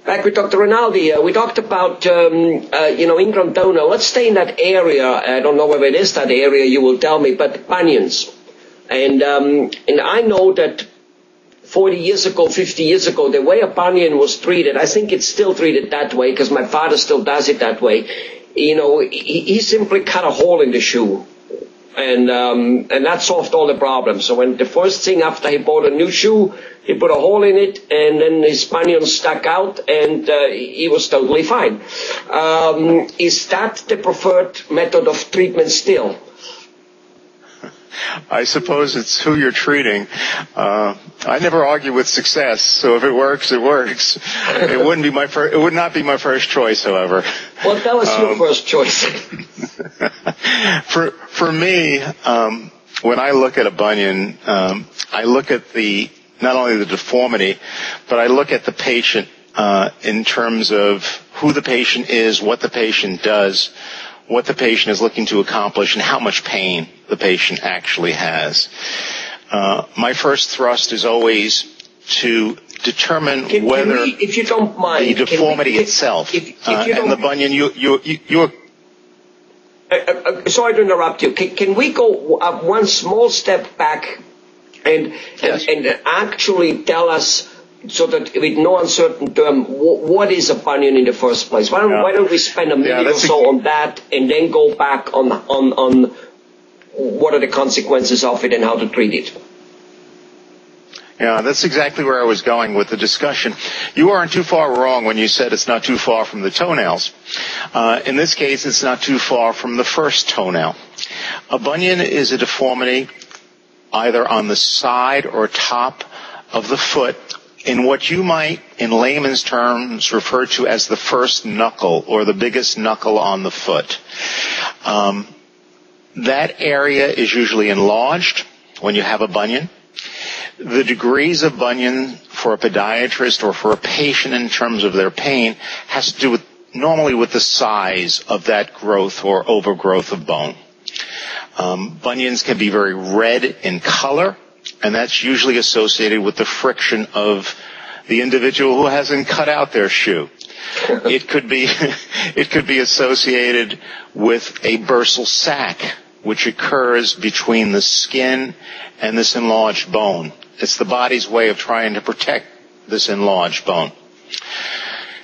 Back with Dr. Rinaldi, we talked about, ingrown toenail. Let's stay in that area. I don't know whether it is that area, you will tell me, but bunions. And I know that 40 years ago, 50 years ago, the way a bunion was treated, I think it's still treated that way because my father still does it that way. He simply cut a hole in the shoe. And that solved all the problems. So when the first thing after he bought a new shoe, he put a hole in it, and then his bunion stuck out, and he was totally fine. Is that the preferred method of treatment still? I suppose it's who you're treating. I never argue with success, so if it works, it works. It wouldn't be it would not be my first choice, however. Well, that was your first choice. For me, when I look at a bunion, I look at not only the deformity, but I look at the patient in terms of who the patient is, what the patient does, what the patient is looking to accomplish, and how much pain the patient actually has. My first thrust is always to determine whether if you don't mind, the deformity itself and the bunion. You sorry to interrupt you. Can we go one small step back and actually tell us, so that with no uncertain term, what is a bunion in the first place? Why don't we spend a minute or so on that, and then go back on what are the consequences of it and how to treat it? Yeah, that's exactly where I was going with the discussion. You aren't too far wrong when you said it's not too far from the toenails. In this case, it's not too far from the first toenail. A bunion is a deformity either on the side or top of the foot in what you might, in layman's terms, refer to as the first knuckle or the biggest knuckle on the foot. That area is usually enlarged when you have a bunion. The degrees of bunion for a podiatrist or for a patient in terms of their pain has to do normally with the size of that growth or overgrowth of bone. Bunions can be very red in color, and that's usually associated with the friction of the individual who hasn't cut out their shoe. It could be associated with a bursal sac, which occurs between the skin and this enlarged bone. It's the body's way of trying to protect this enlarged bone.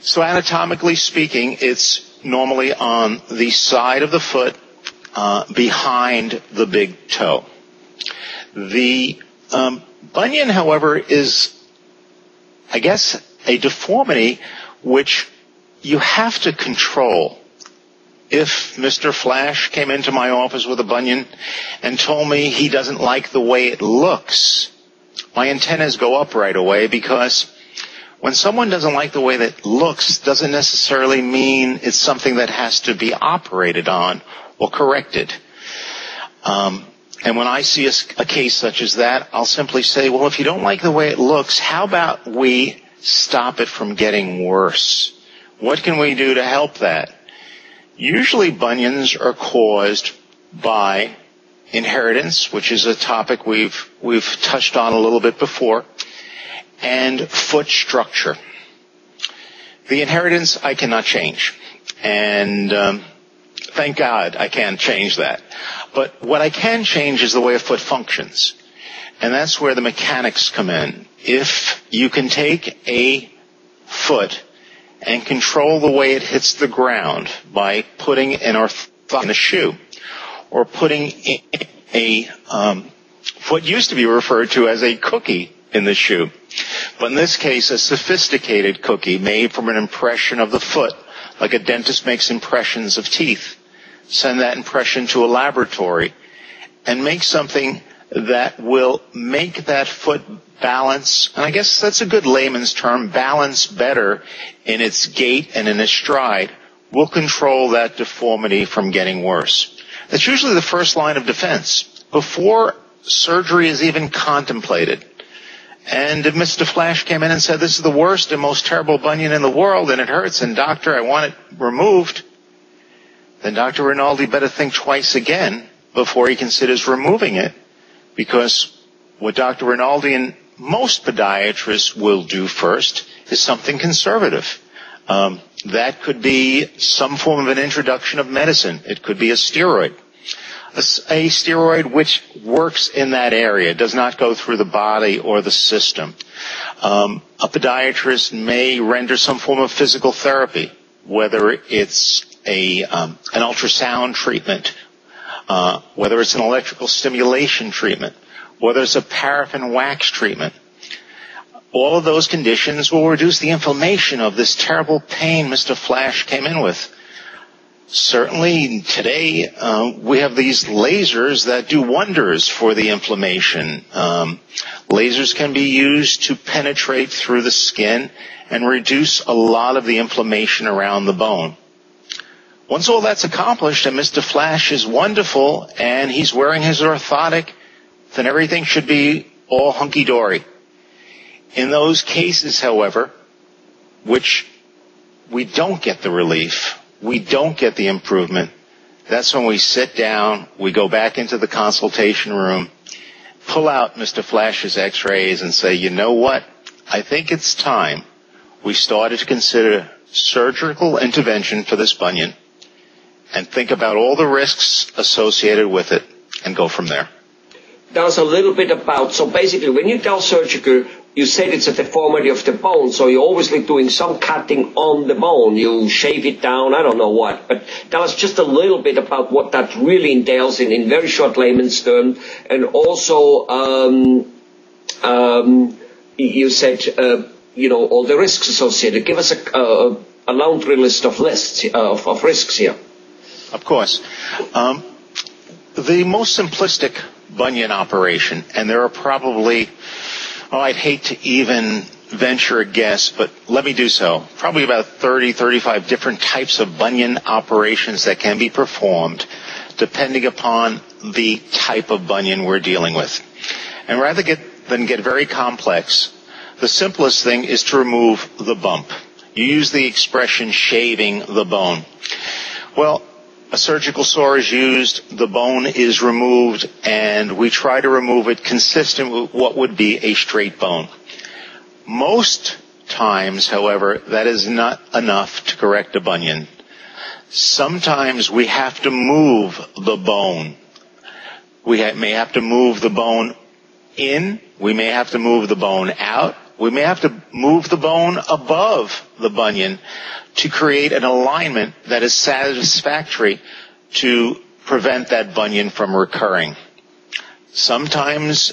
So anatomically speaking, it's normally on the side of the foot behind the big toe. The bunion, however, is, I guess, a deformity which you have to control. If Mr. Flash came into my office with a bunion and told me he doesn't like the way it looks, my antennas go up right away, because when someone doesn't like the way that it looks, doesn't necessarily mean it's something that has to be operated on or corrected. And when I see a case such as that, I'll simply say, well, if you don't like the way it looks, how about we stop it from getting worse? What can we do to help that? Usually bunions are caused by inheritance, which is a topic we've touched on a little bit before, and foot structure. The inheritance I cannot change, and thank God I can't change that. But what I can change is the way a foot functions, and that's where the mechanics come in. If you can take a foot and control the way it hits the ground by putting an orthotic in a shoe, or putting what used to be referred to as a cookie in the shoe, but in this case a sophisticated cookie made from an impression of the foot, like a dentist makes impressions of teeth. Send that impression to a laboratory and make something that will make that foot balance, and I guess that's a good layman's term, balance better in its gait and in its stride, will control that deformity from getting worse. That's usually the first line of defense before surgery is even contemplated. And if Mr. Flash came in and said, this is the worst and most terrible bunion in the world and it hurts, and doctor, I want it removed, then Dr. Rinaldi better think twice again before he considers removing it, because what Dr. Rinaldi and most podiatrists will do first is something conservative. That could be some form of an introduction of medicine. It could be a steroid. A steroid which works in that area, does not go through the body or the system. A podiatrist may render some form of physical therapy, whether it's an ultrasound treatment, whether it's an electrical stimulation treatment, whether it's a paraffin wax treatment. All of those conditions will reduce the inflammation of this terrible pain Mr. Flash came in with. Certainly today we have these lasers that do wonders for the inflammation. Lasers can be used to penetrate through the skin and reduce a lot of the inflammation around the bone. Once all that's accomplished and Mr. Flash is wonderful and he's wearing his orthotic, then everything should be all hunky-dory. In those cases, however, which we don't get the relief, we don't get the improvement, that's when we sit down, we go back into the consultation room, pull out Mr. Flash's x-rays and say, you know what, I think it's time we started to consider surgical intervention for this bunion and think about all the risks associated with it and go from there. Tell us a little bit about, so basically when you tell surgical, you said it's a deformity of the bone, so you're obviously doing some cutting on the bone. You shave it down, I don't know what. But tell us just a little bit about what that really entails in very short layman's terms. And also, you said, all the risks associated. Give us a laundry list of of risks here. Of course. The most simplistic bunion operation, and there are probably, I'd hate to even venture a guess, but let me do so. Probably about 30, 35 different types of bunion operations that can be performed depending upon the type of bunion we're dealing with. And rather than get very complex, the simplest thing is to remove the bump. You use the expression shaving the bone. Well, a surgical saw is used, the bone is removed, and we try to remove it consistent with what would be a straight bone. Most times, however, that is not enough to correct a bunion. Sometimes we have to move the bone. We may have to move the bone in, we may have to move the bone out, we may have to move the bone above the bunion to create an alignment that is satisfactory to prevent that bunion from recurring. Sometimes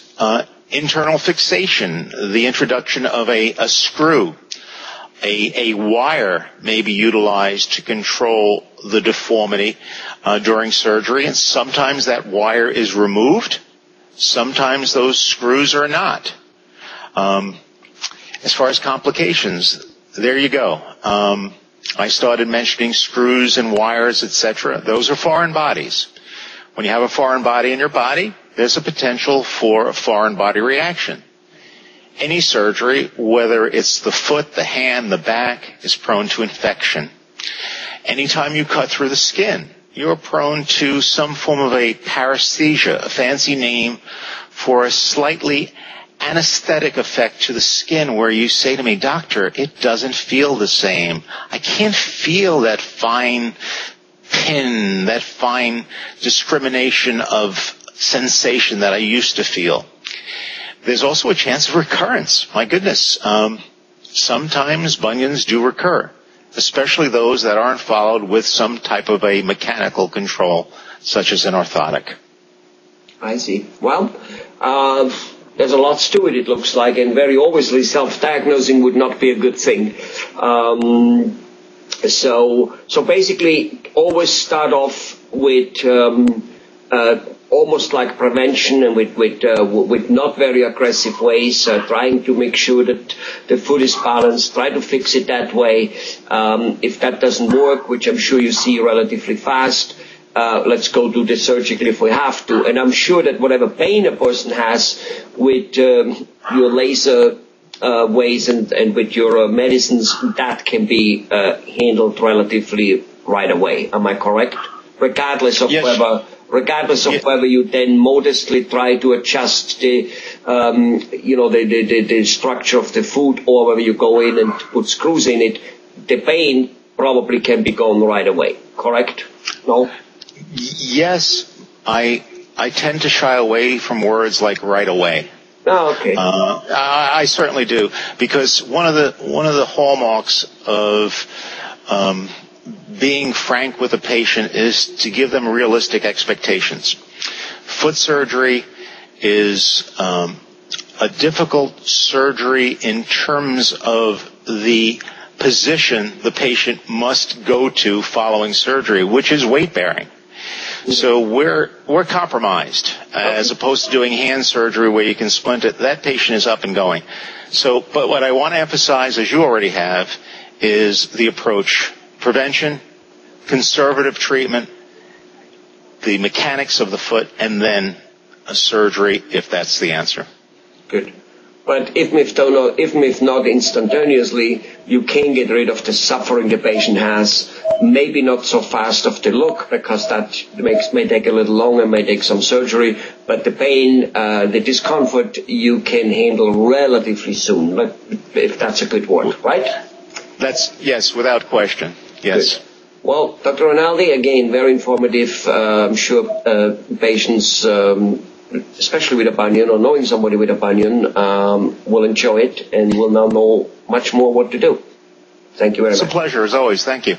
internal fixation, the introduction of a screw, a wire may be utilized to control the deformity during surgery, and sometimes that wire is removed. Sometimes those screws are not. As far as complications, there you go. I started mentioning screws and wires, etc. Those are foreign bodies. When you have a foreign body in your body, there's a potential for a foreign body reaction. Any surgery, whether it's the foot, the hand, the back, is prone to infection. Anytime you cut through the skin, you're prone to some form of a paresthesia, a fancy name for a slightly anesthetic effect to the skin, where you say to me, doctor, it doesn't feel the same. I can't feel that fine pin, that fine discrimination of sensation that I used to feel. There's also a chance of recurrence. My goodness, sometimes bunions do recur, especially those that aren't followed with some type of a mechanical control, such as an orthotic. I see. Well, there's a lot to it, it looks like, and very obviously self-diagnosing would not be a good thing. So basically, always start off with almost like prevention and with not very aggressive ways, trying to make sure that the foot is balanced. Try to fix it that way. If that doesn't work, which I'm sure you see relatively fast, let's go do this surgically if we have to. And I'm sure that whatever pain a person has with your laser ways and with your medicines, that can be handled relatively right away. Am I correct? Regardless of Yes. whether you then modestly try to adjust the structure of the foot, or whether you go in and put screws in it, the pain probably can be gone right away, correct? No? Yes, I tend to shy away from words like right away. Oh, okay. I certainly do, because one of the hallmarks of being frank with a patient is to give them realistic expectations. Foot surgery is a difficult surgery in terms of the position the patient must go to following surgery, which is weight bearing. So we're compromised as opposed to doing hand surgery where you can splint it. That patient is up and going. So, but what I want to emphasize, as you already have, is the approach: prevention, conservative treatment, the mechanics of the foot, and then a surgery if that's the answer. Good. But if not instantaneously, you can get rid of the suffering the patient has. Maybe not so fast of the look, because that may take a little longer, may take some surgery. But the pain, the discomfort, you can handle relatively soon. But if that's a good word, right? Yes, without question. Yes. Good. Well, Dr. Rinaldi, again, very informative. I'm sure patients, especially with a bunion or knowing somebody with a bunion, will enjoy it and will now know much more what to do. Thank you very much. It's a pleasure, as always. Thank you.